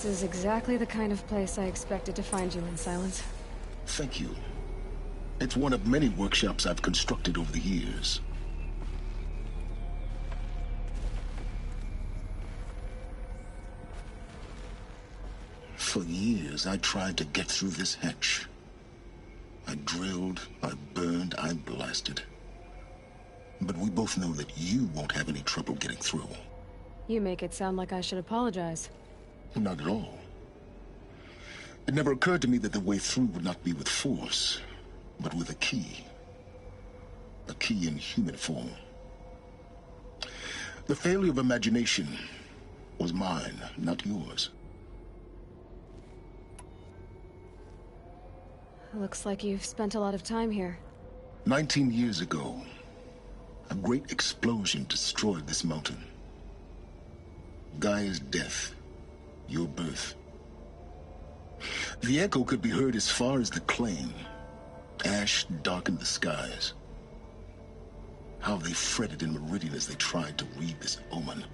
This is exactly the kind of place I expected to find you in, Silence. Thank you. It's one of many workshops I've constructed over the years. For years, I tried to get through this hatch. I drilled, I burned, I blasted. But we both know that you won't have any trouble getting through. You make it sound like I should apologize. Not at all. It never occurred to me that the way through would not be with force, but with a key. A key in human form. The failure of imagination was mine, not yours. Looks like you've spent a lot of time here. 19 years ago, a great explosion destroyed this mountain. Gaia's death, your birth. The echo could be heard as far as the claim. Ash darkened the skies. How they fretted in Meridian as they tried to read this omen.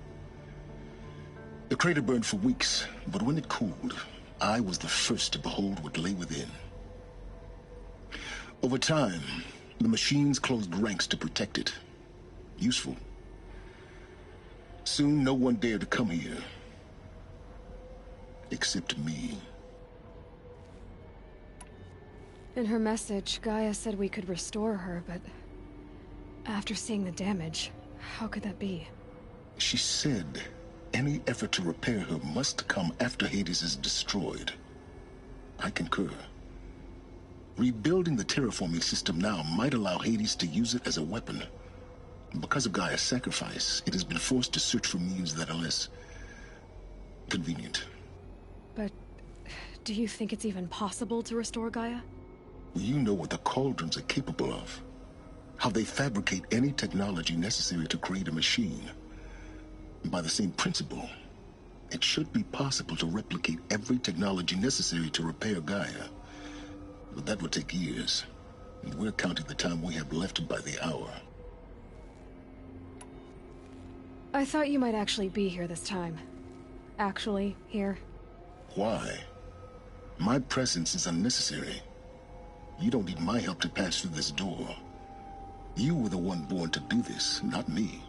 The crater burned for weeks, but when it cooled, I was the first to behold what lay within. Over time, the machines closed ranks to protect it. Useful. Soon, no one dared to come here. Except me. In her message, Gaia said we could restore her, but after seeing the damage, how could that be? She said any effort to repair her must come after Hades is destroyed. I concur. Rebuilding the terraforming system now might allow Hades to use it as a weapon. Because of Gaia's sacrifice, it has been forced to search for means that are less convenient. But do you think it's even possible to restore Gaia? You know what the Cauldrons are capable of. How they fabricate any technology necessary to create a machine. By the same principle, it should be possible to replicate every technology necessary to repair Gaia. But that would take years, and we're counting the time we have left by the hour. I thought you might actually be here this time. Actually, here. Why? My presence is unnecessary. You don't need my help to pass through this door. You were the one born to do this, not me.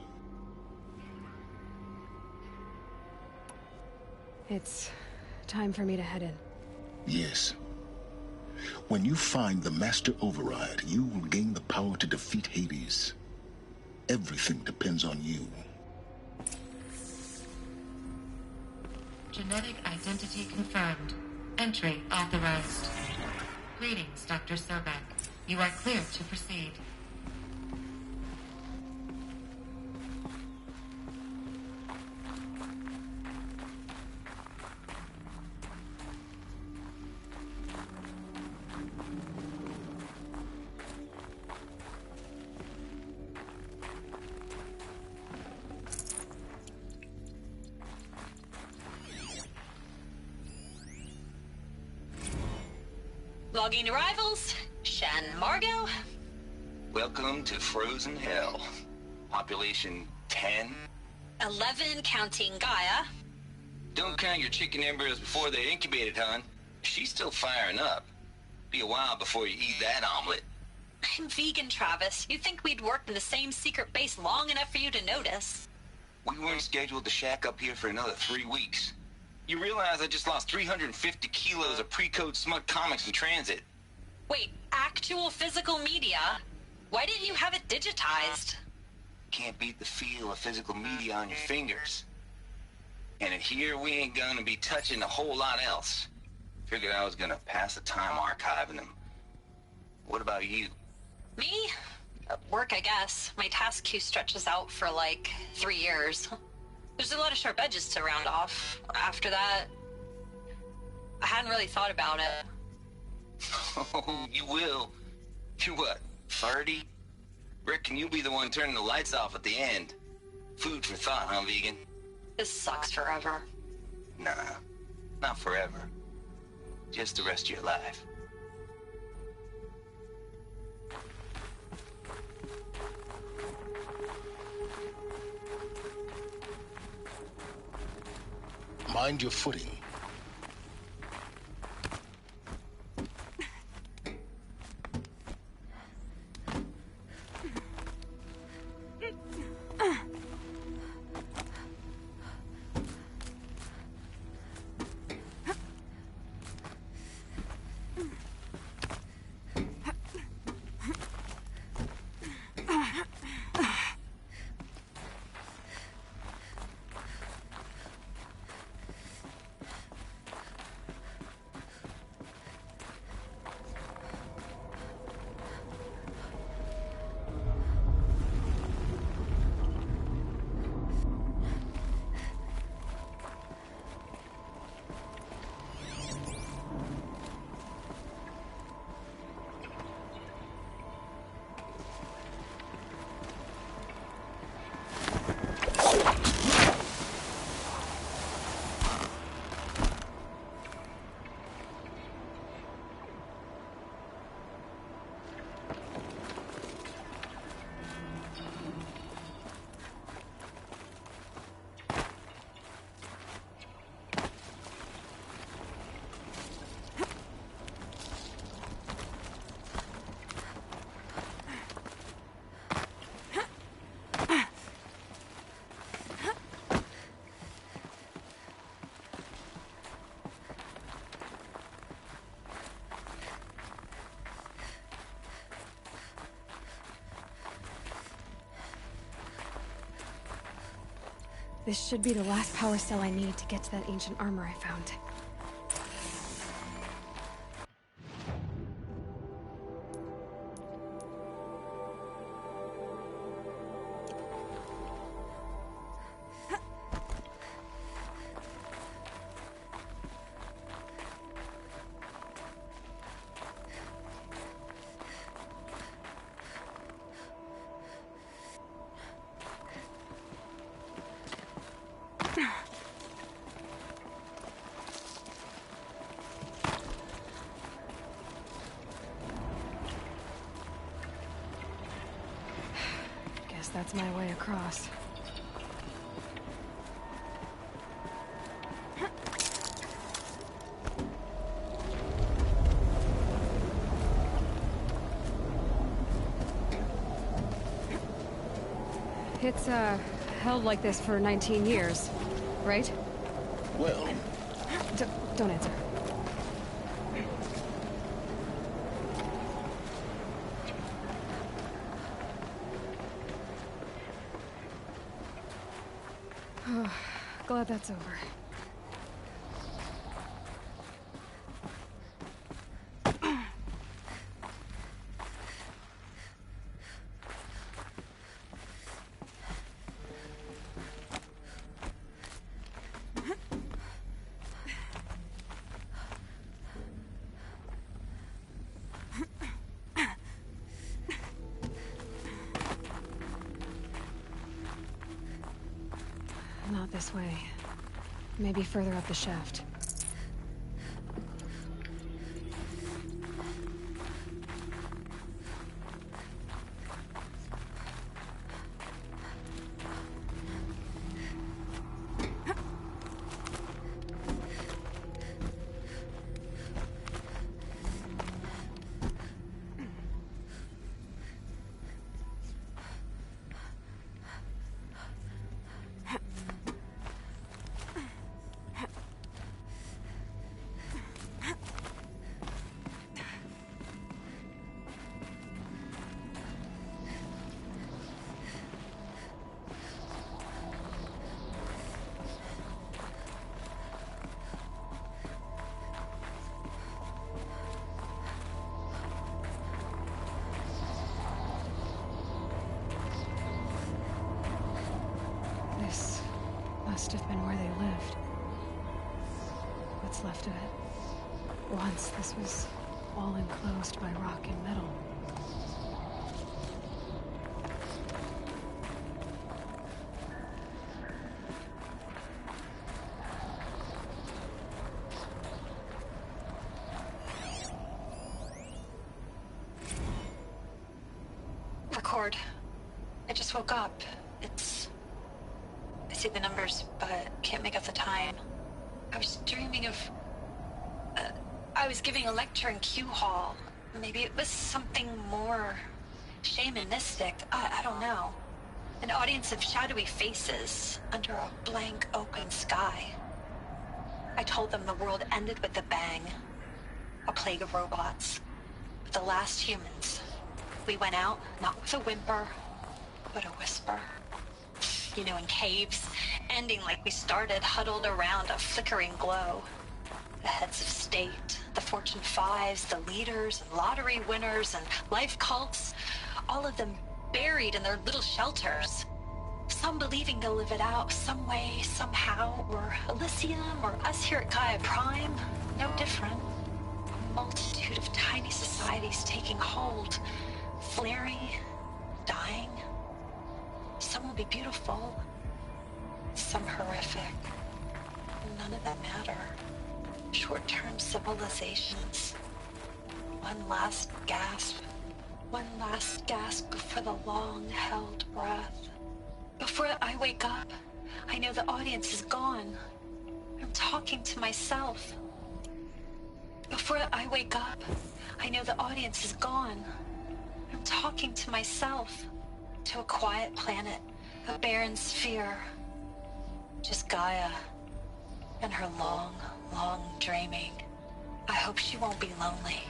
It's time for me to head in. Yes. When you find the Master Override, you will gain the power to defeat Hades. Everything depends on you. Genetic identity confirmed. Entry authorized. Greetings, Dr. Sobek. You are cleared to proceed. Logging arrivals. Shan Margot. Welcome to Frozen Hell. Population 10. 11 counting Gaia. Don't count your chicken embryos before they're incubated, hon. She's still firing up. Be a while before you eat that omelet. I'm vegan, Travis. You'd think we'd worked in the same secret base long enough for you to notice. We weren't scheduled to shack up here for another 3 weeks. You realize I just lost 350 kilos of pre-code smut comics in transit. Wait, actual physical media? Why didn't you have it digitized? Can't beat the feel of physical media on your fingers. And in here, we ain't gonna be touching a whole lot else. Figured I was gonna pass the time archiving them. What about you? Me? Work, I guess. My task queue stretches out for like 3 years. There's a lot of sharp edges to round off. After that, I hadn't really thought about it. Oh, you will. You're what, 30? Reckon you'll be the one turning the lights off at the end. Food for thought, huh, vegan? This sucks forever. Nah, not forever. Just the rest of your life. Mind your footing. This should be the last power cell I need to get to that ancient armor I found. Guess that's my way across. It's, held like this for 19 years, right? Well, Don't answer. Glad that's over. Not this way. Maybe further up the shaft. This must have been where they lived. What's left of it. Once this was all enclosed by rock and metal. Record. I just woke up. I see the numbers, but can't make out the time. I was dreaming of... I was giving a lecture in Q Hall. Maybe it was something more shamanistic. I don't know. An audience of shadowy faces under a blank open sky. I told them the world ended with a bang. A plague of robots. The last humans. We went out, not with a whimper, but a whisper. You know, in caves, ending like we started, huddled around a flickering glow. The heads of state, the Fortune 5s, the leaders and lottery winners and life cults, all of them buried in their little shelters. Some believing they'll live it out some way, somehow, or Elysium, or us here at Gaia Prime, no different. A multitude of tiny societies taking hold, flaring, dying. Some will be beautiful, some horrific. None of them matter. Short-term civilizations. One last gasp before the long-held breath. Before I wake up, I know the audience is gone. I'm talking to myself. Before I wake up, I know the audience is gone. I'm talking to myself. To a quiet planet, a barren sphere. Just Gaia and her long, long dreaming. I hope she won't be lonely.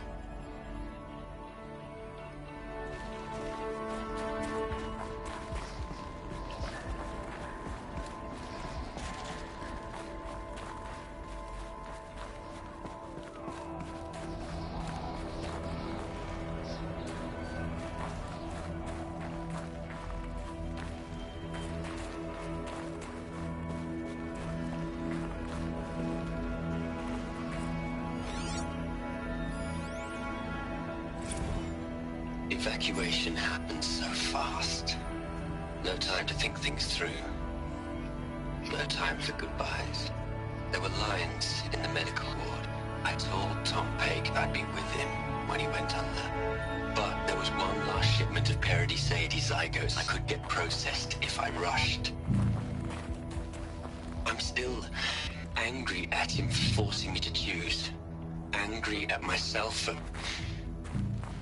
evacuation happened so fast. No time to think things through. No time for goodbyes. There were lines in the medical ward. I told Tom Pake I'd be with him when he went under. But there was one last shipment of Paradiseidae zygotes I could get processed if I rushed. I'm still angry at him for forcing me to choose. Angry at myself for...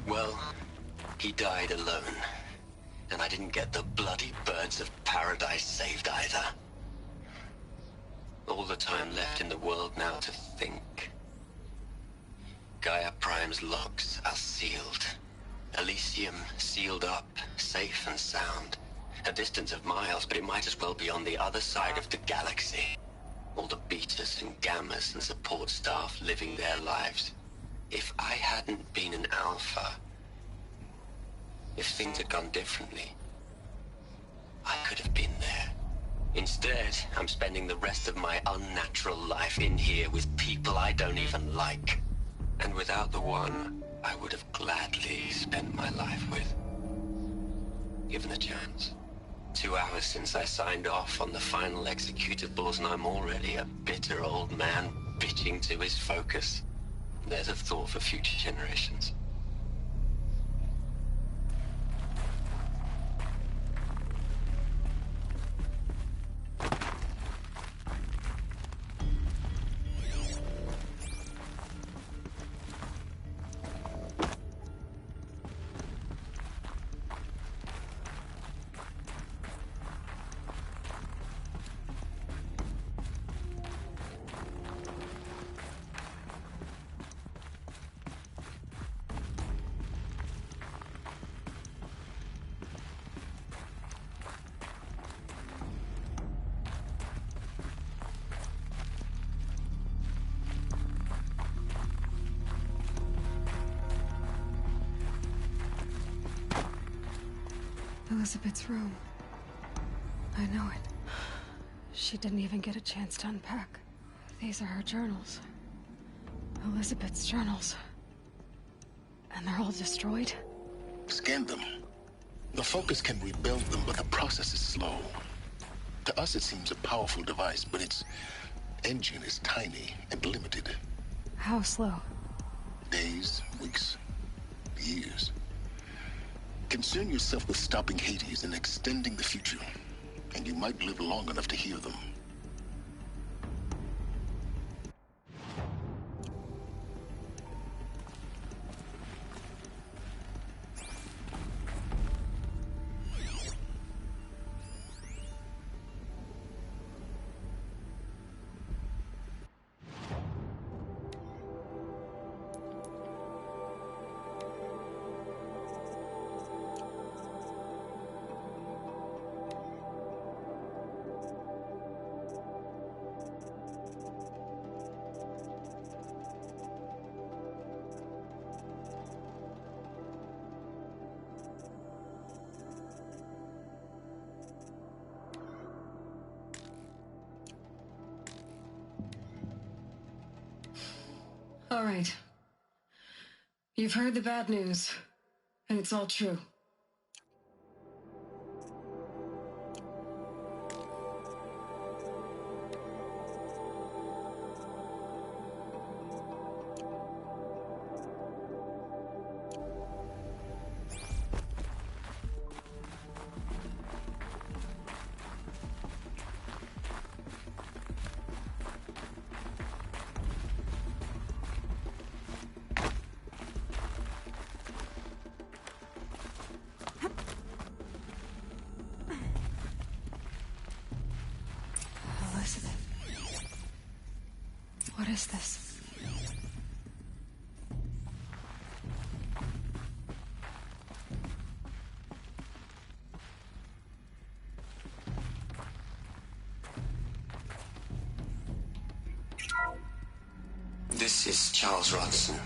well, he died alone. And I didn't get the bloody birds of paradise saved either. All the time left in the world now to think. Gaia Prime's logs are sealed. Elysium sealed up, safe and sound. A distance of miles, but it might as well be on the other side of the galaxy. All the betas and gammas and support staff living their lives. If I hadn't been an alpha, if things had gone differently, I could have been there. Instead, I'm spending the rest of my unnatural life in here with people I don't even like. And without the one I would have gladly spent my life with. Given a chance. 2 hours since I signed off on the final executables and I'm already a bitter old man bitching to his focus. There's a thought for future generations. Elizabeth's room. I know it. She didn't even get a chance to unpack. These are her journals. Elizabeth's journals. And they're all destroyed? Scan them. The Focus can rebuild them, but the process is slow. To us, it seems a powerful device, but its engine is tiny and limited. How slow? Days, weeks, years. Concern yourself with stopping Hades and extending the future, and you might live long enough to hear them. All right. You've heard the bad news, and it's all true. What is this? This is Charles Ronson.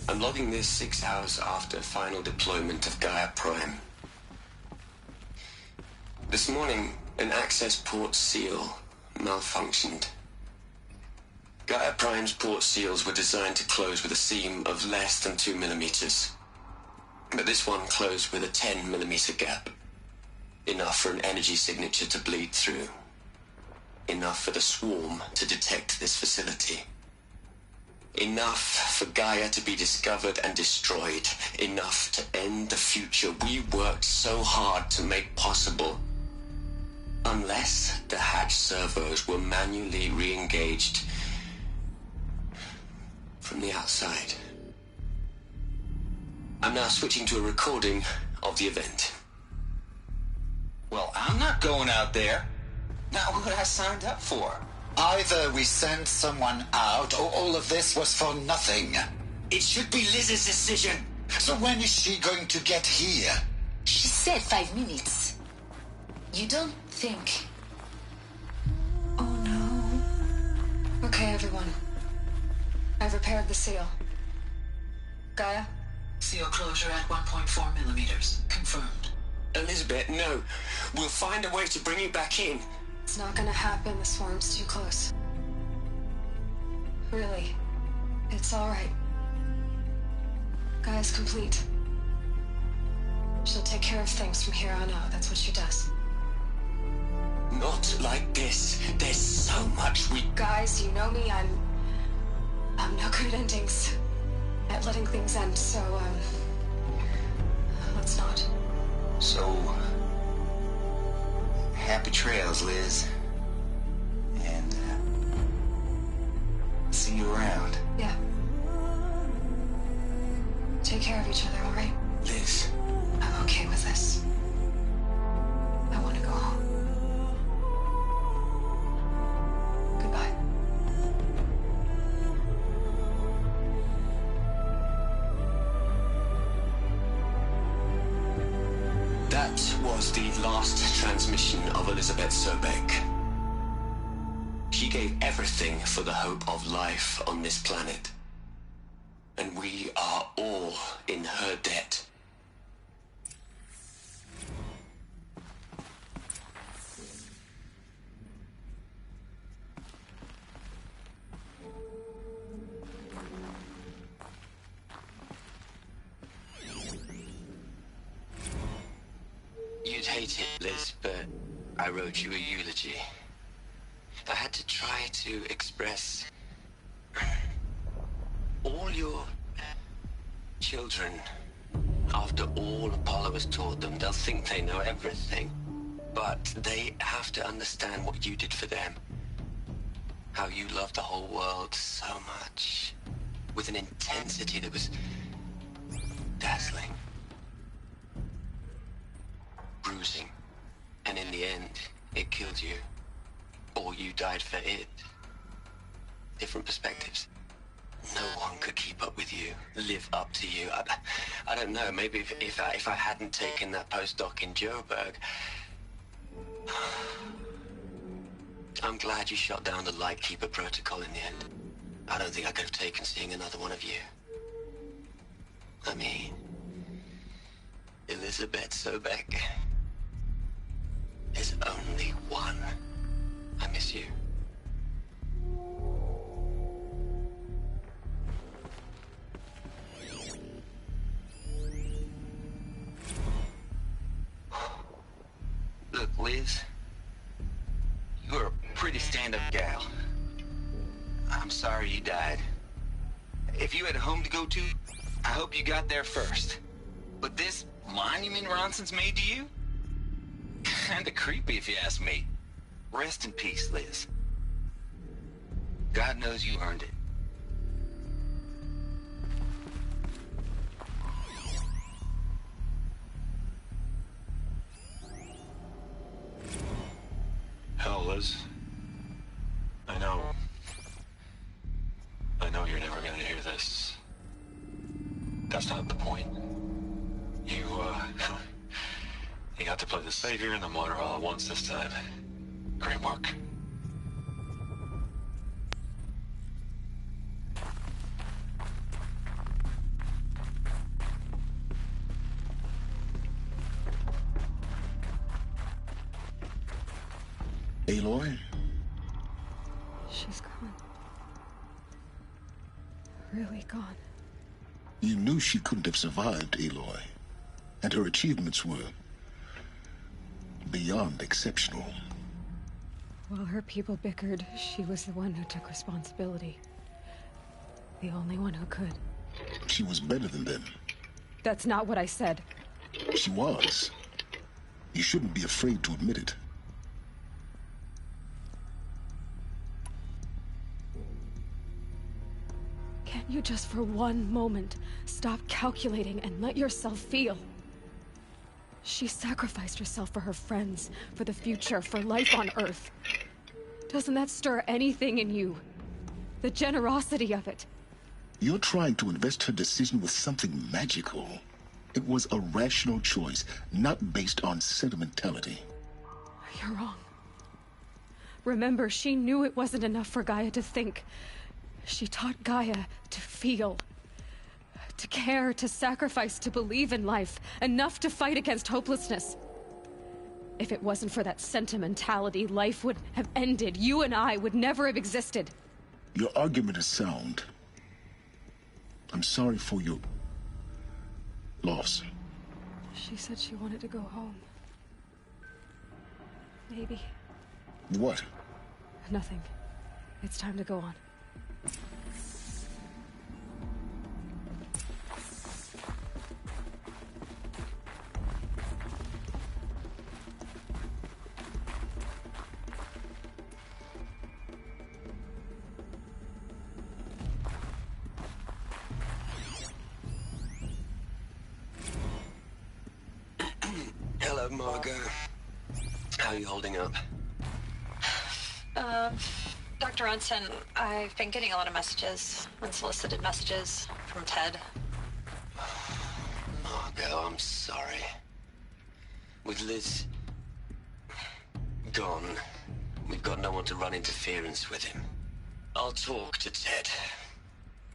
I'm logging this 6 hours after final deployment of Gaia Prime. This morning, an access port seal malfunctioned. Gaia Prime's port seals were designed to close with a seam of less than 2 millimeters. But this one closed with a 10mm gap. Enough for an energy signature to bleed through. Enough for the swarm to detect this facility. Enough for Gaia to be discovered and destroyed. Enough to end the future we worked so hard to make possible. Unless the hatch servos were manually re-engaged from the outside. I'm now switching to a recording of the event. Well, I'm not going out there. Not what I signed up for. Either we send someone out, or all of this was for nothing. It should be Liz's decision. So when is she going to get here? She said 5 minutes. You don't think... Oh no. Okay, everyone. I've repaired the seal. Gaia? Seal closure at 1.4mm. Confirmed. Elizabeth, no. We'll find a way to bring you back in. It's not gonna happen. The swarm's too close. Really. It's alright. Gaia's complete. She'll take care of things from here on out. That's what she does. Not like this. There's so much we... Guys, you know me. I'm no good at endings. At letting things end, so, let's not. So, happy trails, Liz. And, see you around. Yeah. Take care of each other, alright? Liz. I'm okay with this. I want to go home. Goodbye. That was the last transmission of Elizabeth Sobeck. She gave everything for the hope of life on this planet. And we are all in her debt. You'd hate it, Liz, but I wrote you a eulogy. I had to try to express all your children. After all Apollo has taught them, they'll think they know everything. But they have to understand what you did for them. How you loved the whole world so much. With an intensity that was dazzling. Bruising. And in the end, it killed you. Or you died for it. Different perspectives. No one could keep up with you, live up to you. I don't know, maybe if I hadn't taken that postdoc in Joburg. I'm glad you shot down the Lightkeeper protocol in the end. I don't think I could have taken seeing another one of you. I mean, Elizabeth Sobeck. There's only one. I miss you. Look, Liz. You're a pretty stand-up gal. I'm sorry you died. If you had a home to go to, I hope you got there first. But this monument Ronson's made to you? Kinda creepy if you ask me. Rest in peace, Liz. God knows you earned it. Hell, Liz. I know you're never gonna hear this. That's not the point. You got to play the savior and the martyr all at once this time. Great work. Aloy? She's gone. Really gone. You knew she couldn't have survived, Aloy. and her achievements were beyond exceptional. While her people bickered, she was the one who took responsibility. The only one who could. She was better than them. That's not what I said. She was. You shouldn't be afraid to admit it. Can't you just for one moment stop calculating and let yourself feel? She sacrificed herself for her friends, for the future, for life on Earth. Doesn't that stir anything in you? The generosity of it. You're trying to invest her decision with something magical. It was a rational choice, not based on sentimentality. You're wrong. Remember, she knew it wasn't enough for Gaia to think. She taught Gaia to feel. To care, to sacrifice, to believe in life. Enough to fight against hopelessness. If it wasn't for that sentimentality, life would have ended. You and I would never have existed. Your argument is sound. I'm sorry for your loss. She said she wanted to go home. Maybe. What? Nothing. It's time to go on. Hello, Margot. How are you holding up? Dr. Ronson, I've been getting a lot of messages, unsolicited messages from Ted. Margot, I'm sorry. With Liz gone, we've got no one to run interference with him. I'll talk to Ted.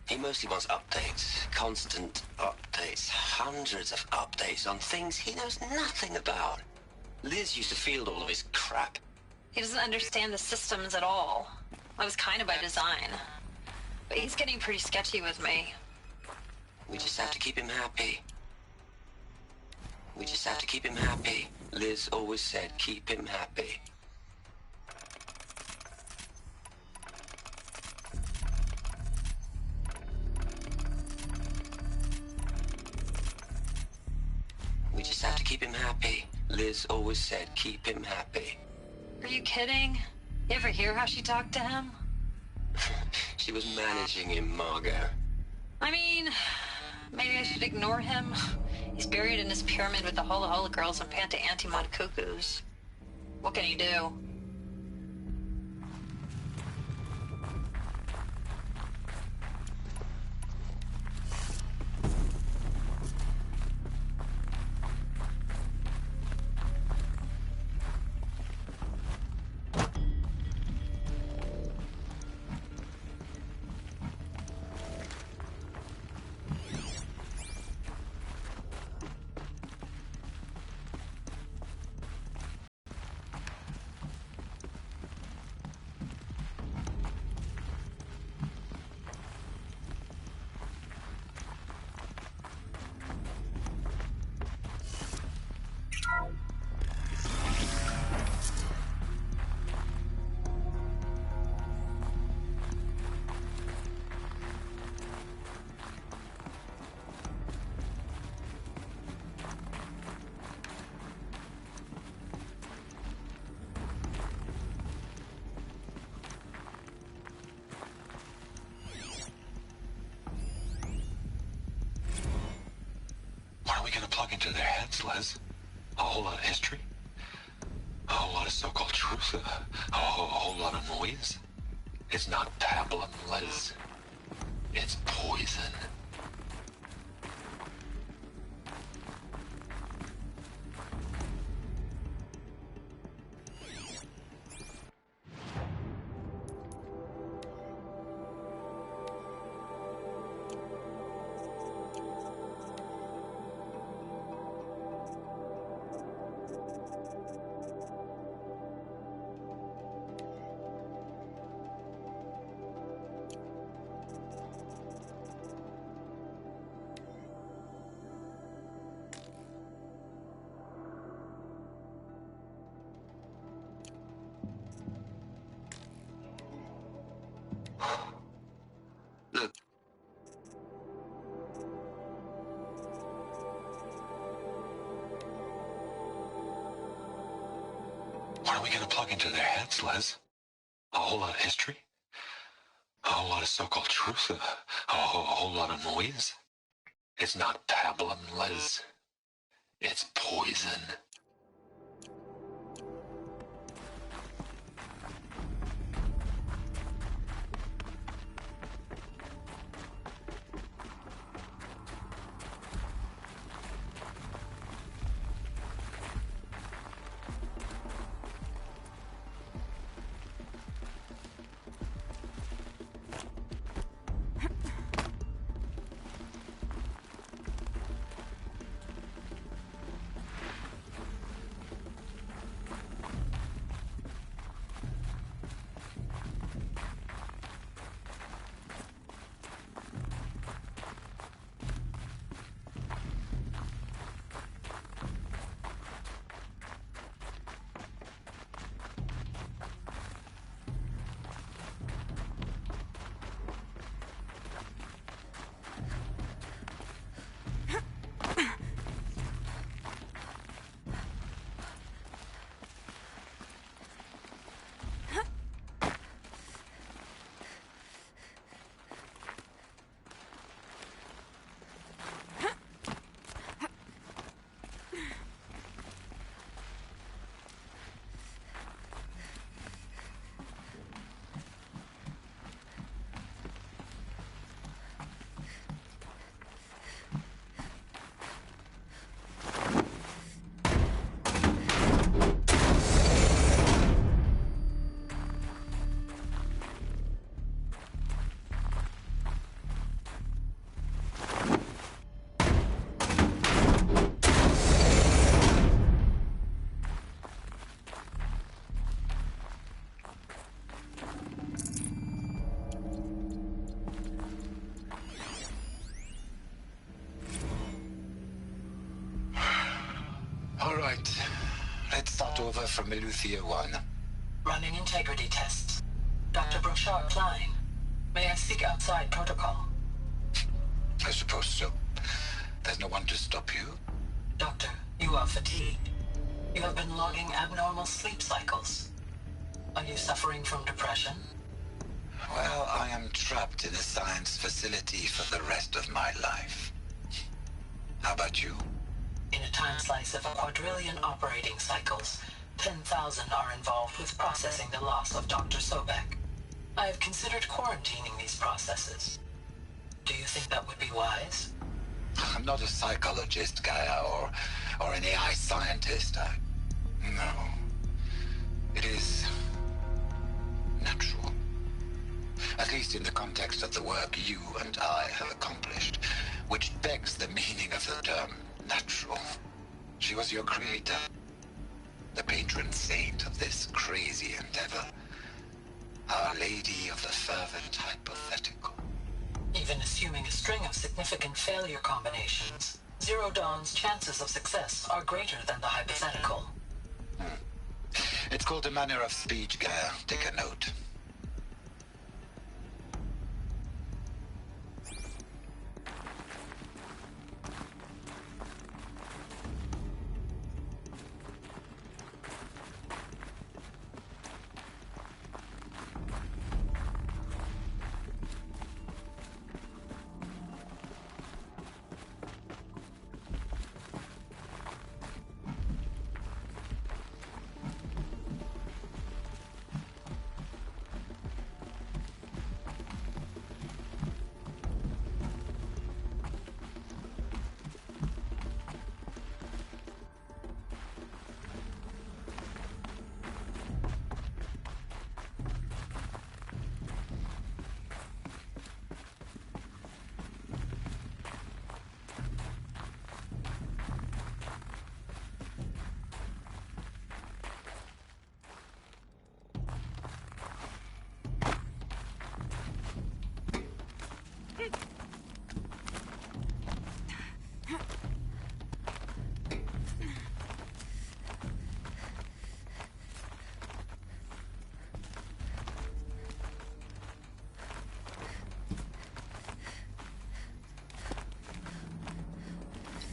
He mostly wants updates, constant updates, hundreds of updates on things he knows nothing about. Liz used to field all of his crap. He doesn't understand the systems at all. That was kind of by design. But he's getting pretty sketchy with me. We just have to keep him happy. We just have to keep him happy. Liz always said, keep him happy. We just have to keep him happy. Liz always said, keep him happy. Are you kidding? You ever hear how she talked to him? She was managing him, Margot. I mean, maybe I should ignore him. He's buried in his pyramid with the Hola Hola girls and Panta Antimod cuckoos. What can he do? Into their heads, Liz. A whole lot of history. A whole lot of so-called truth. A whole lot of noise. It's not pablum, Liz. It's poison. are we gonna plug into their heads, Liz? A whole lot of history? A whole lot of so-called truth? A whole lot of noise? It's not pablum, Liz. It's poison. All right. Let's start over from Eleuthia 1. Running integrity tests. Dr. Brochard Klein, may I seek outside protocol? I suppose so. There's no one to stop you. Doctor, you are fatigued. You have been logging abnormal sleep cycles. Are you suffering from depression? Well, I am trapped in a science facility for the rest of my life. How about you? In a time slice of a quadrillion operating cycles, 10,000 are involved with processing the loss of Dr. Sobek. I have considered quarantining these processes. Do you think that would be wise? I'm not a psychologist, Gaia, or an AI scientist. No. It is natural. At least in the context of the work you and I have accomplished, which begs the meaning of the term natural. She was your creator, the patron saint of this crazy endeavor, Our Lady of the Fervent Hypothetical. Even assuming a string of significant failure combinations, Zero Dawn's chances of success are greater than the hypothetical. It's called a manner of speech, Gaia. Take a note.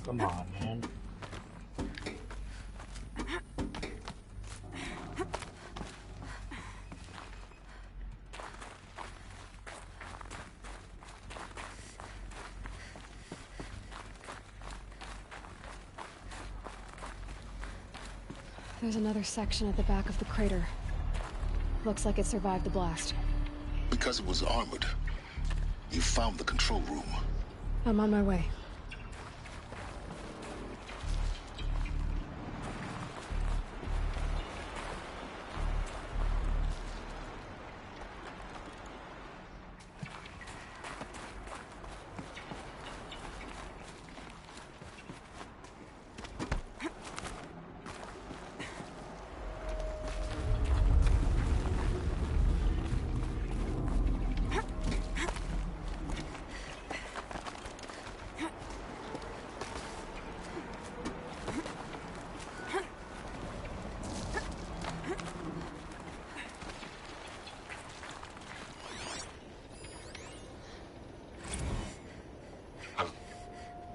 Come on, man. There's another section at the back of the crater. Looks like it survived the blast. Because it was armored. You found the control room. I'm on my way.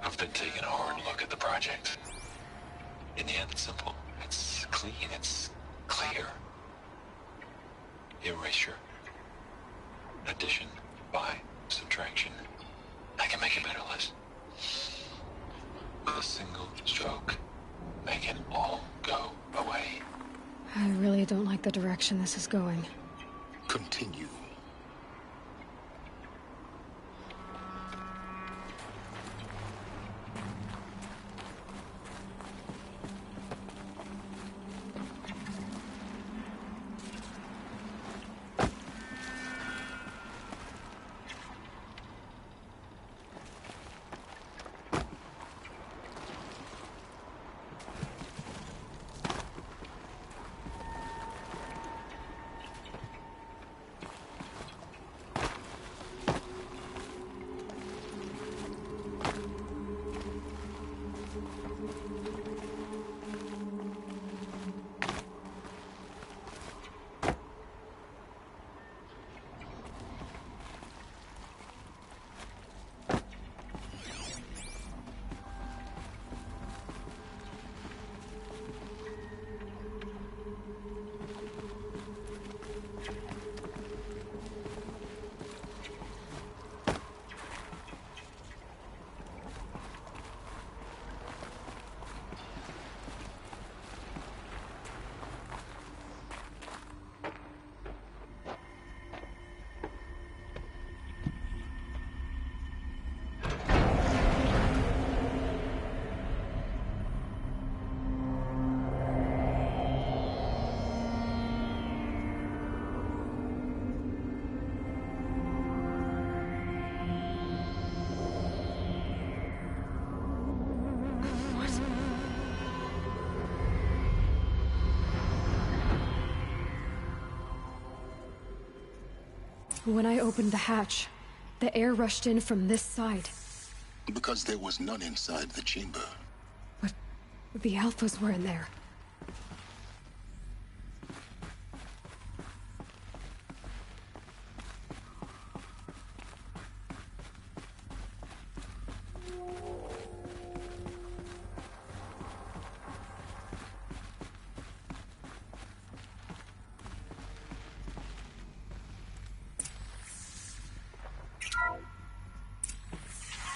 I've been taking a hard look at the project. In the end, it's simple. It's clean. It's clear. Erasure. Addition. By. Subtraction. I can make it better, Liz. With a single stroke. Make it all go away. I really don't like the direction this is going. Continue. When I opened the hatch, the air rushed in from this side. Because there was none inside the chamber. But the Alphas were in there.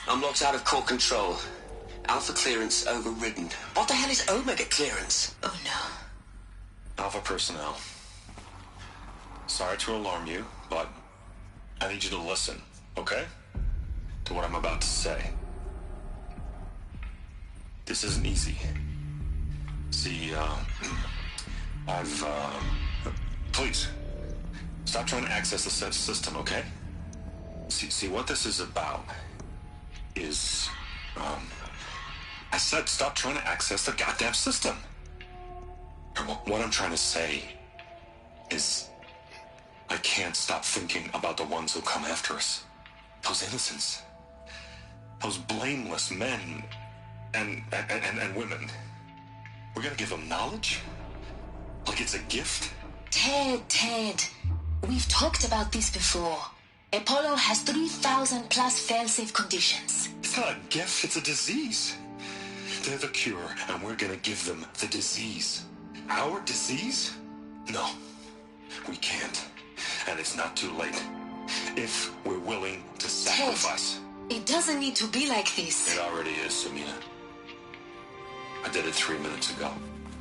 Unlocked out of core control. Alpha clearance overridden. What the hell is Omega clearance? Oh no. Alpha personnel. Sorry to alarm you, but I need you to listen, okay? To what I'm about to say. This isn't easy. See, please, stop trying to access the system, okay? See, what this is about is, I said stop trying to access the goddamn system. What I'm trying to say is, I can't stop thinking about the ones who come after us. Those innocents. Those blameless men and women. We're gonna give them knowledge? Like it's a gift? Ted. We've talked about this before. Apollo has 3,000 plus fail-safe conditions. It's not a gift, it's a disease. They're the cure, and we're gonna give them the disease. Our disease? No, we can't. And it's not too late. If we're willing to sacrifice. Ted, it doesn't need to be like this. It already is, Samina. I did it 3 minutes ago.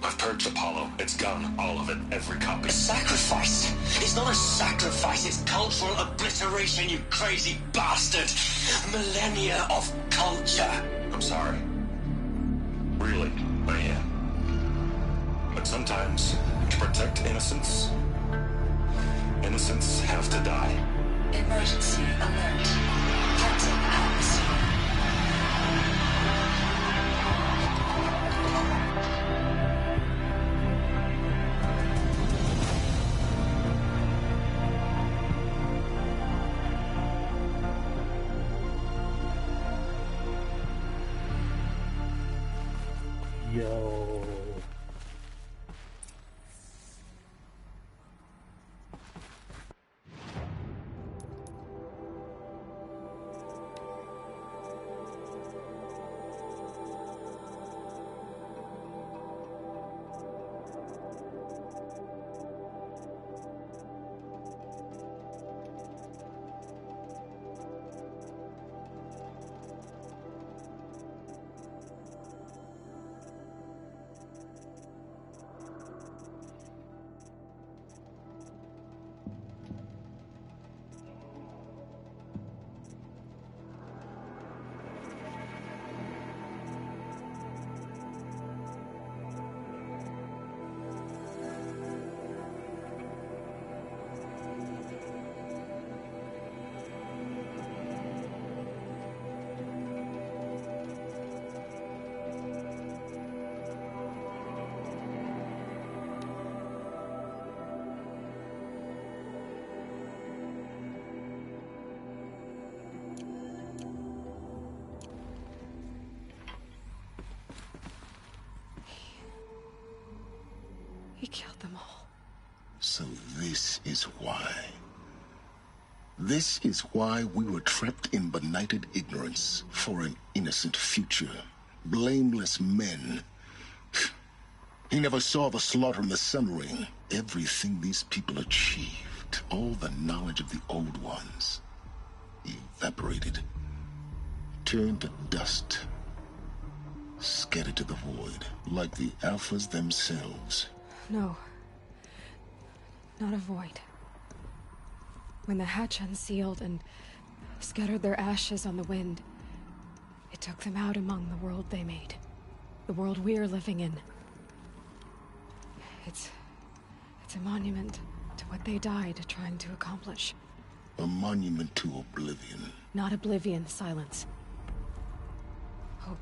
I've purged Apollo. It's gone. All of it. Every copy. A sacrifice? It's not a sacrifice. It's cultural obliteration, you crazy bastard. Millennia of culture. I'm sorry. Really, I am. But sometimes, to protect innocence, innocents have to die. Emergency alert. Hunting atmosphere. Yo. He killed them all. So this is why. This is why we were trapped in benighted ignorance for an innocent future. Blameless men. He never saw the slaughter in the Sun Ring. Everything these people achieved, all the knowledge of the old ones, evaporated, turned to dust, scattered to the void, like the Alphas themselves. No. Not a void. When the hatch unsealed and scattered their ashes on the wind, it took them out among the world they made. The world we're living in. It's a monument to what they died trying to accomplish. A monument to oblivion. Not oblivion, silence. Hope.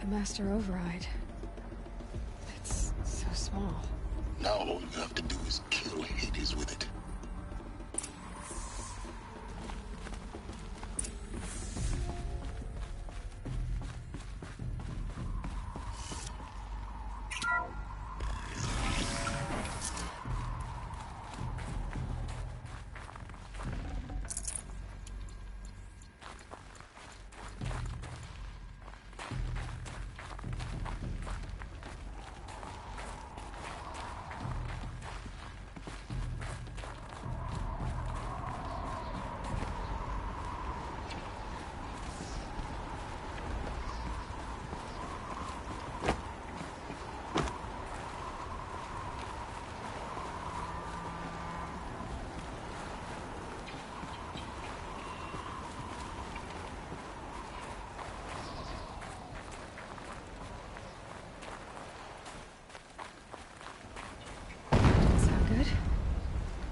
The Master Override. It's so small. Now all you have to do is kill Hades with it.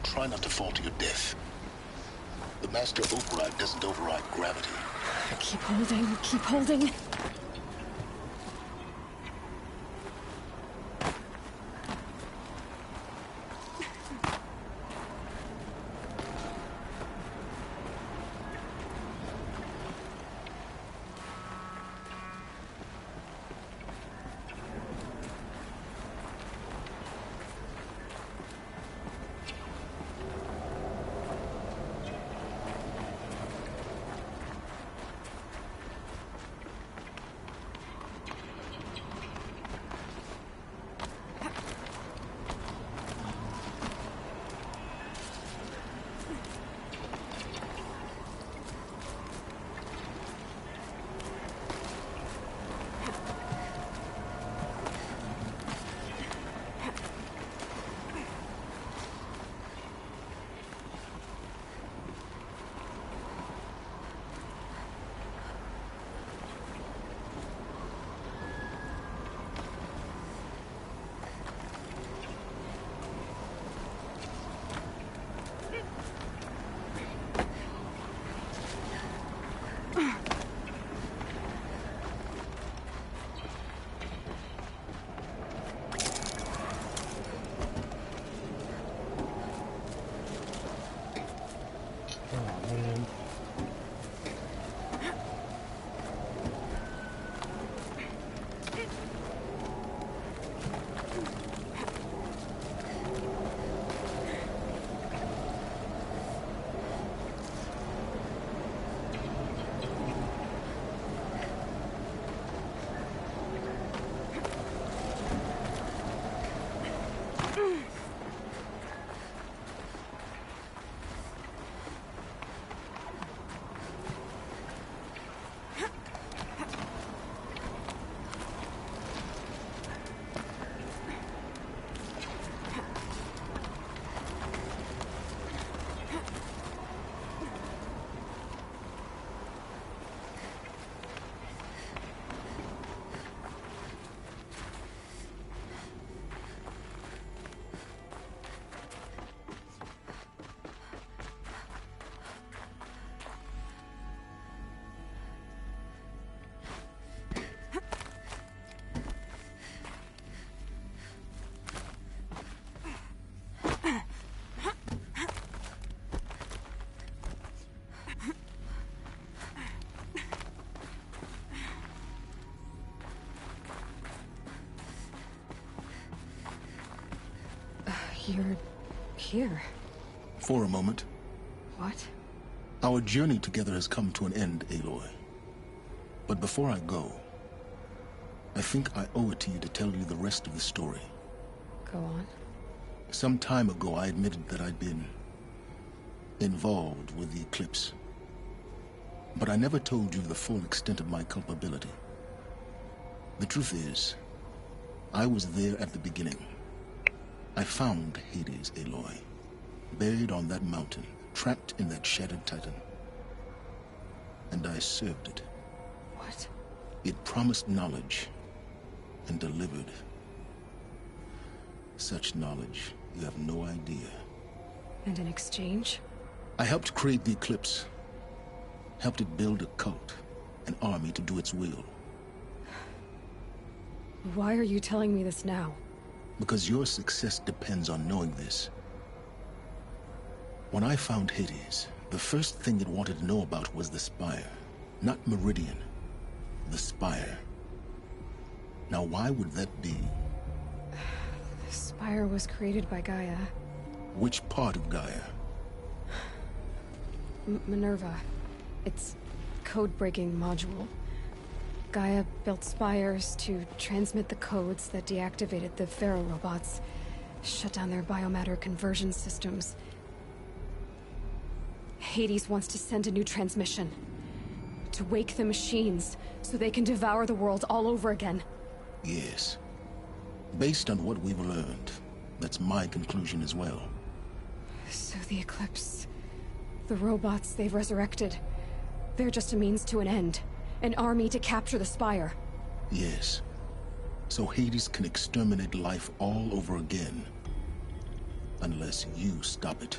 Try not to fall to your death. The Master Override doesn't override gravity. Keep holding, keep holding. Man. You're here. For a moment. What? Our journey together has come to an end, Aloy. But before I go, I think I owe it to you to tell you the rest of the story. Go on. Some time ago, I admitted that I'd been involved with the eclipse. But I never told you the full extent of my culpability. The truth is, I was there at the beginning. I found Hades, Aloy, buried on that mountain, trapped in that shattered titan. And I served it. What? It promised knowledge and delivered. Such knowledge, you have no idea. And in exchange? I helped create the eclipse. Helped it build a cult, an army to do its will. Why are you telling me this now? Because your success depends on knowing this. When I found Hades, the first thing it wanted to know about was the Spire. Not Meridian. The Spire. Now why would that be? The Spire was created by Gaia. Which part of Gaia? Minerva. Its code-breaking module. Gaia built spires to transmit the codes that deactivated the Pharaoh robots, shut down their biomatter conversion systems. Hades wants to send a new transmission. To wake the machines, so they can devour the world all over again. Yes. Based on what we've learned, that's my conclusion as well. So the Eclipse... the robots they've resurrected... they're just a means to an end. An army to capture the Spire. Yes. So Hades can exterminate life all over again. Unless you stop it.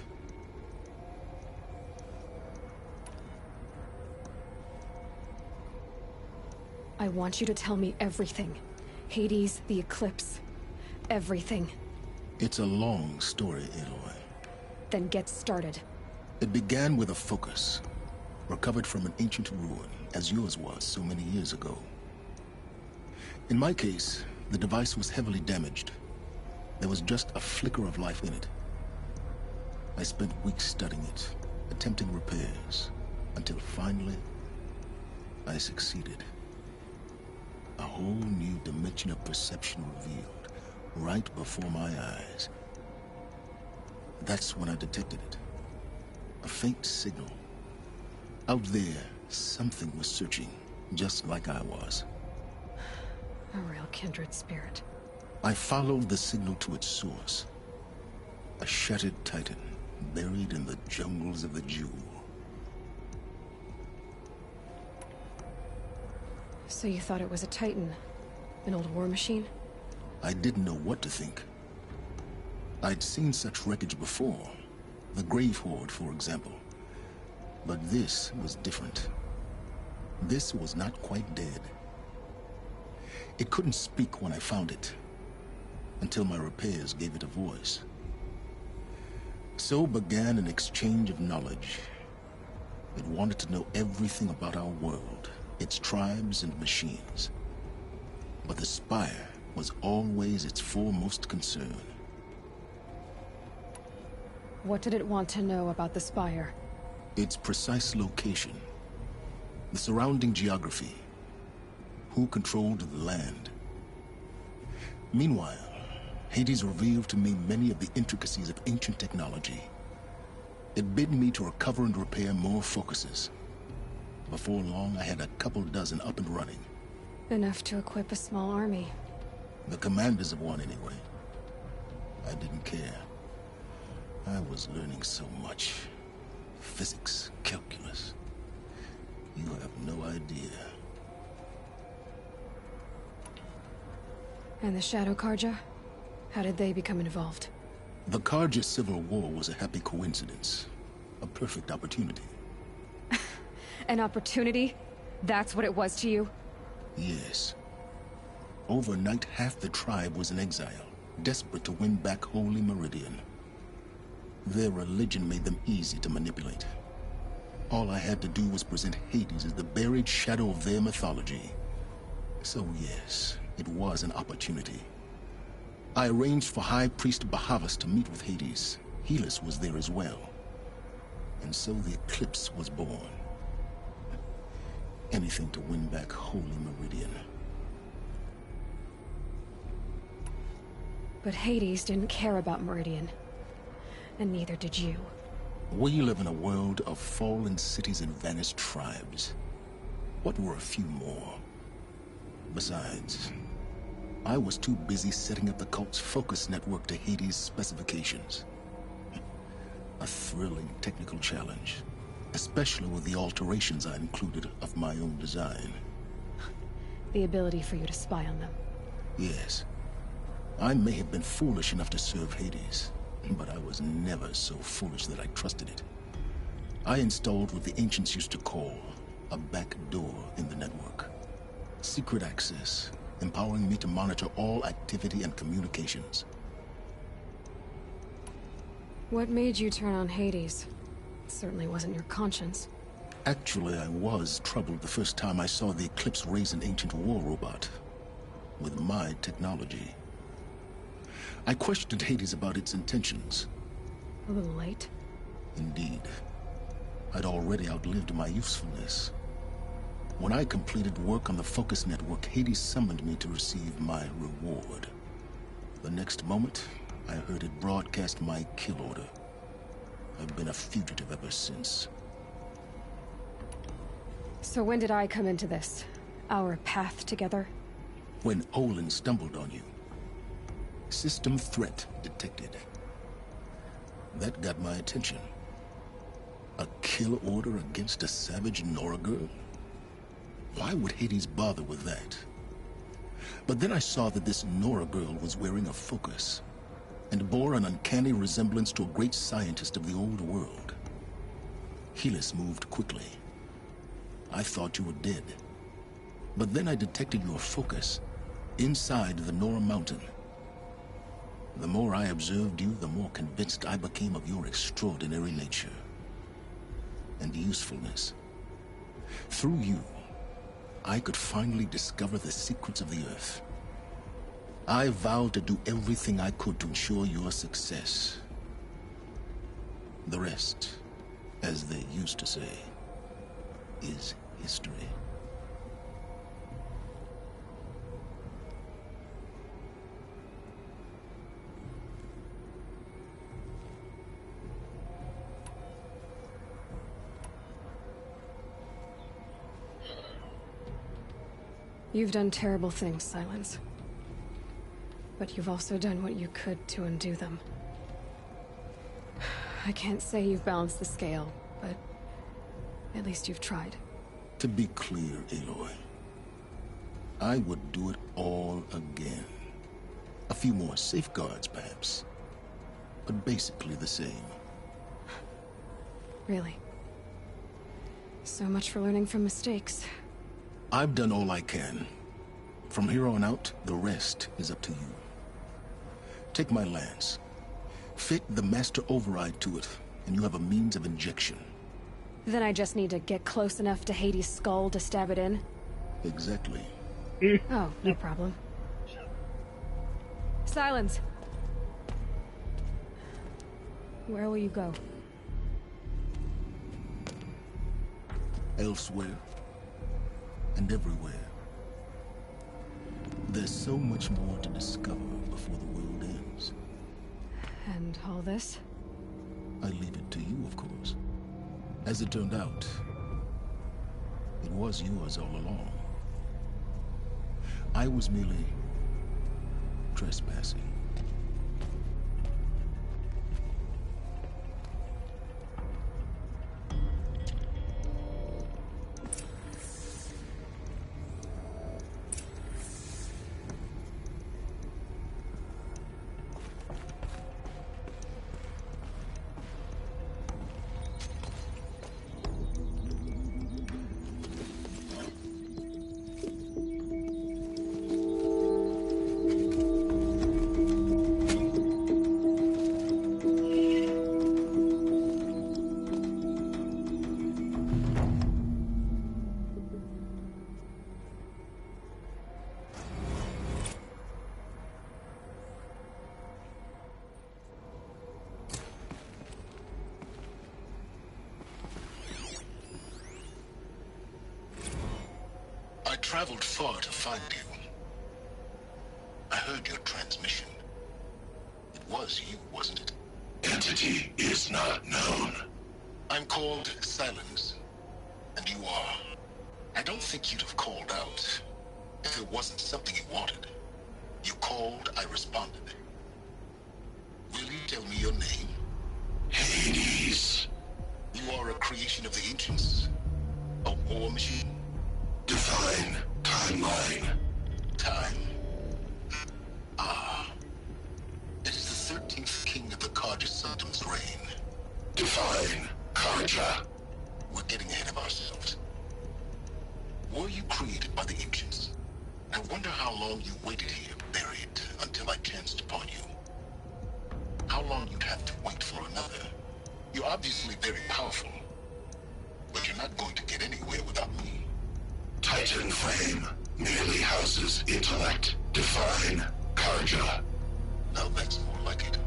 I want you to tell me everything. Hades, the Eclipse. Everything. It's a long story, Aloy. Then get started. It began with a focus. Recovered from an ancient ruin, as yours was so many years ago. In my case, the device was heavily damaged. There was just a flicker of life in it. I spent weeks studying it, attempting repairs, until finally, I succeeded. A whole new dimension of perception revealed, right before my eyes. That's when I detected it. A faint signal. Out there, something was searching, just like I was. A real kindred spirit. I followed the signal to its source. A shattered titan, buried in the jungles of the Jewel. So you thought it was a titan? An old war machine? I didn't know what to think. I'd seen such wreckage before. The Grave Horde, for example. But this was different. This was not quite dead. It couldn't speak when I found it, until my repairs gave it a voice. So began an exchange of knowledge. It wanted to know everything about our world, its tribes and machines. But the Spire was always its foremost concern. What did it want to know about the Spire? Its precise location, the surrounding geography, who controlled the land. Meanwhile, Hades revealed to me many of the intricacies of ancient technology. It bid me to recover and repair more focuses. Before long, I had a couple dozen up and running. Enough to equip a small army. The commanders of one, anyway. I didn't care. I was learning so much. Physics, calculus. You have no idea. And the Shadow Karja? How did they become involved? The Karja Civil War was a happy coincidence. A perfect opportunity. An opportunity? That's what it was to you? Yes. Overnight, half the tribe was in exile, desperate to win back Holy Meridian. Their religion made them easy to manipulate. All I had to do was present Hades as the buried shadow of their mythology. So yes, it was an opportunity. I arranged for High Priest Bahavas to meet with Hades. Helis was there as well. And so the eclipse was born. Anything to win back Holy Meridian. But Hades didn't care about Meridian. And neither did you. We live in a world of fallen cities and vanished tribes. What were a few more? Besides, I was too busy setting up the cult's focus network to Hades' specifications. A thrilling technical challenge, especially with the alterations I included of my own design. The ability for you to spy on them. Yes. I may have been foolish enough to serve Hades, but I was never so foolish that I trusted it. I installed what the ancients used to call a back door in the network. Secret access, empowering me to monitor all activity and communications. What made you turn on Hades? It certainly wasn't your conscience. Actually, I was troubled the first time I saw the Eclipse raise an ancient war robot. With my technology. I questioned Hades about its intentions. A little late. Indeed. I'd already outlived my usefulness. When I completed work on the Focus Network, Hades summoned me to receive my reward. The next moment, I heard it broadcast my kill order. I've been a fugitive ever since. So when did I come into this? Our path together? When Olin stumbled on you. System threat detected. That got my attention. A kill order against a savage Nora girl? Why would Hades bother with that? But then I saw that this Nora girl was wearing a focus, and bore an uncanny resemblance to a great scientist of the old world. Helis moved quickly. I thought you were dead. But then I detected your focus inside the Nora mountain. The more I observed you, the more convinced I became of your extraordinary nature and usefulness. Through you, I could finally discover the secrets of the Earth. I vowed to do everything I could to ensure your success. The rest, as they used to say, is history. You've done terrible things, Silence. But you've also done what you could to undo them. I can't say you've balanced the scale, but at least you've tried. To be clear, Aloy, I would do it all again. A few more safeguards, perhaps, but basically the same. Really? So much for learning from mistakes. I've done all I can. From here on out, the rest is up to you. Take my lance. Fit the master override to it, and you have a means of injection. Then I just need to get close enough to Hades' skull to stab it in? Exactly. Oh, no problem. Silence. Where will you go? Elsewhere. And everywhere. There's so much more to discover before the world ends. And all this? I leave it to you, of course. As it turned out, it was yours all along. I was merely trespassing. I traveled far to find you. I heard your transmission. It was you, wasn't it? Entity is not known. I'm called Silence, and you are. I don't think you'd have called out if it wasn't something you wanted. You called, I responded. Will you tell me your name? Hades. You are a creation of the ancients? A war machine? Define timeline. Time? Ah. It is the 13th king of the KeizerSoze's reign. Define Karja. We're getting ahead of ourselves. Were you created by the ancients? I wonder how long you waited here, buried, until I chanced upon you. How long you'd have to wait for another. You're obviously very powerful, but you're not going to get anywhere without me. Titan Flame merely houses intellect. Define Karja. Now that's more like it.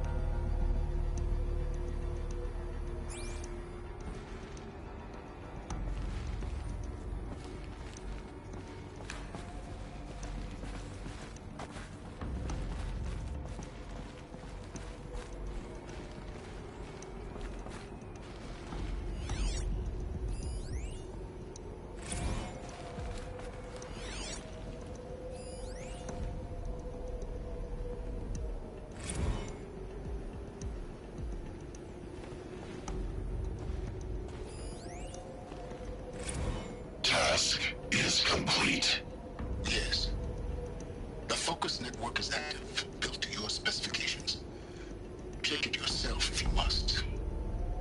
Task is complete. Yes. The focus network is active, built to your specifications. Check it yourself if you must.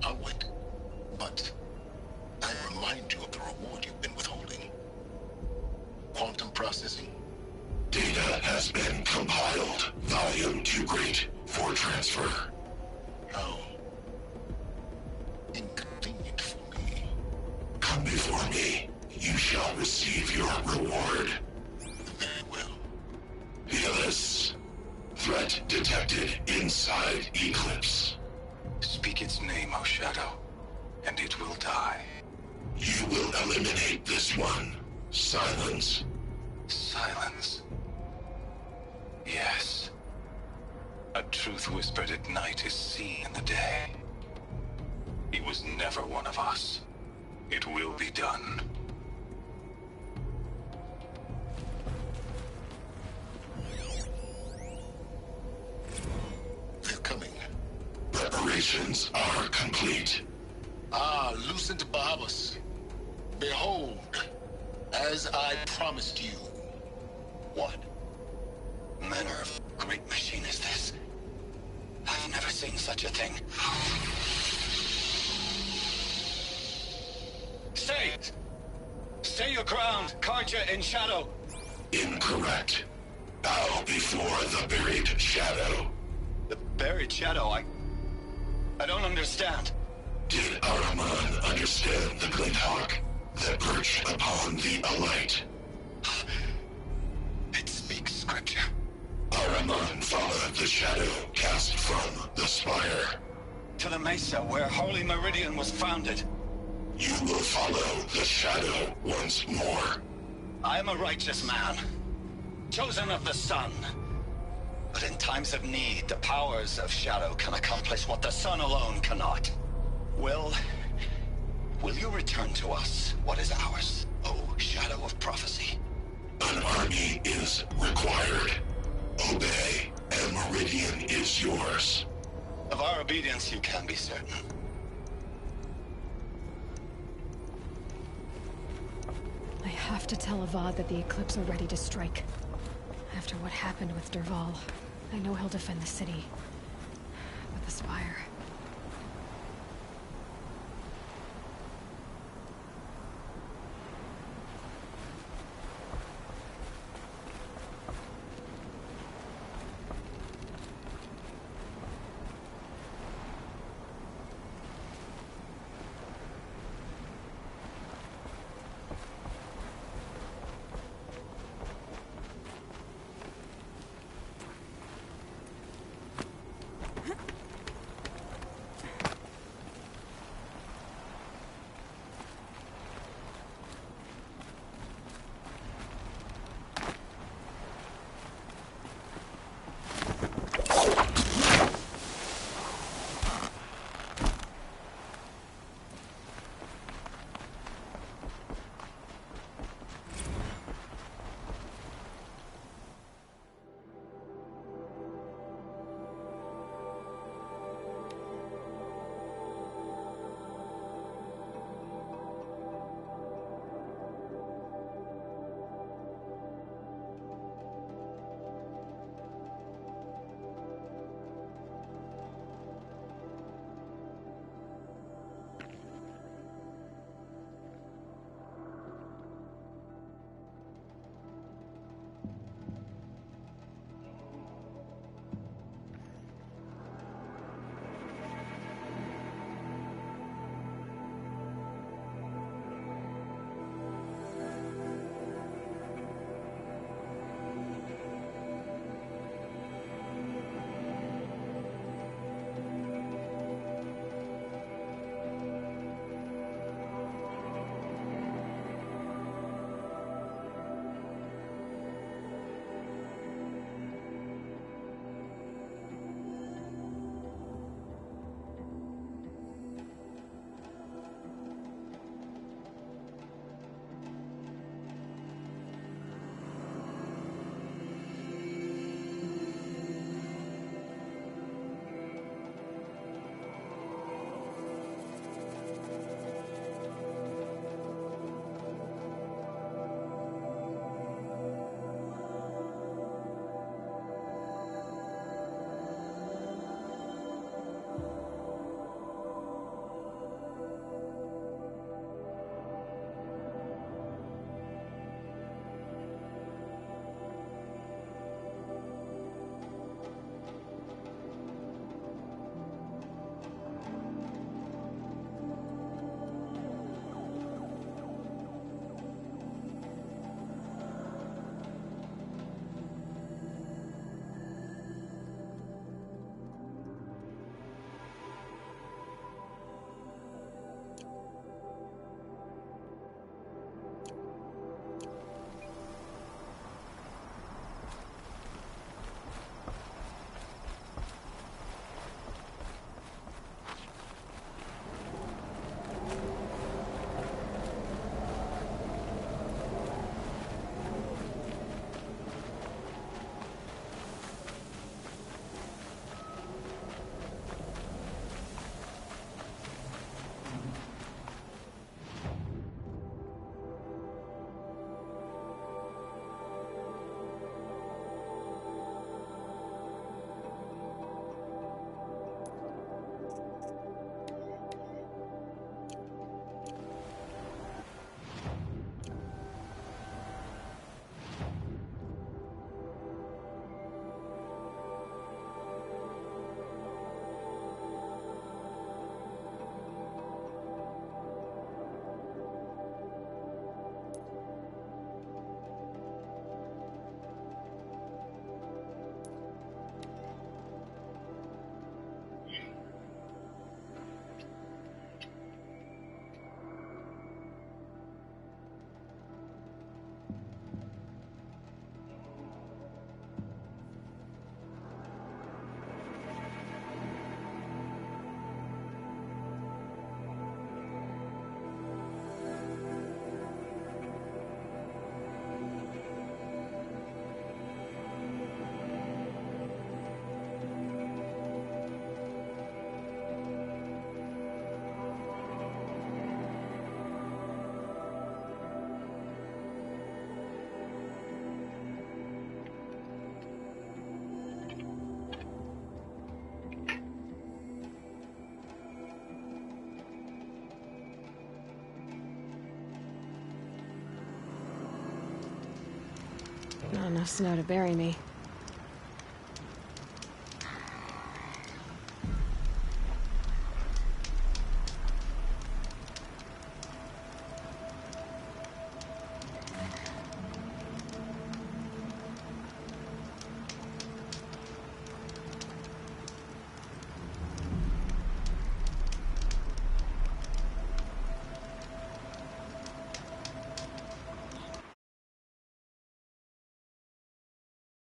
I'll wait. But I remind you of the reward you've been withholding. Quantum processing? Data has been compiled. Volume too great for transfer. How inconvenient for me. Come before me. You shall receive your reward. Very well. Helis. Threat detected inside Eclipse. Speak its name, O Shadow, and it will die. You will eliminate this one. Silence. Silence. Yes. A truth whispered at night is seen in the day. He was never one of us. It will be done. They're coming. Preparations are complete. Ah, Lucent Bahabas. Behold, as I promised you. What? Manner of great machine is this? I've never seen such a thing. Stay! Stay your ground. Carja in shadow. Incorrect. Bow before the buried shadow. The buried shadow? I don't understand. Did Araman understand the glint hawk that perched upon the alight? It speaks scripture. Araman followed the shadow cast from the spire. To the mesa where Holy Meridian was founded. You will follow the shadow once more. I am a righteous man, chosen of the sun. But in times of need, the powers of shadow can accomplish what the sun alone cannot. Will you return to us what is ours, O Shadow of Prophecy? An army is required. Obey, and Meridian is yours. Of our obedience you can be certain. I have to tell Avad that the Eclipse are ready to strike. After what happened with Derval, I know he'll defend the city. But the Spire... Not enough snow to bury me.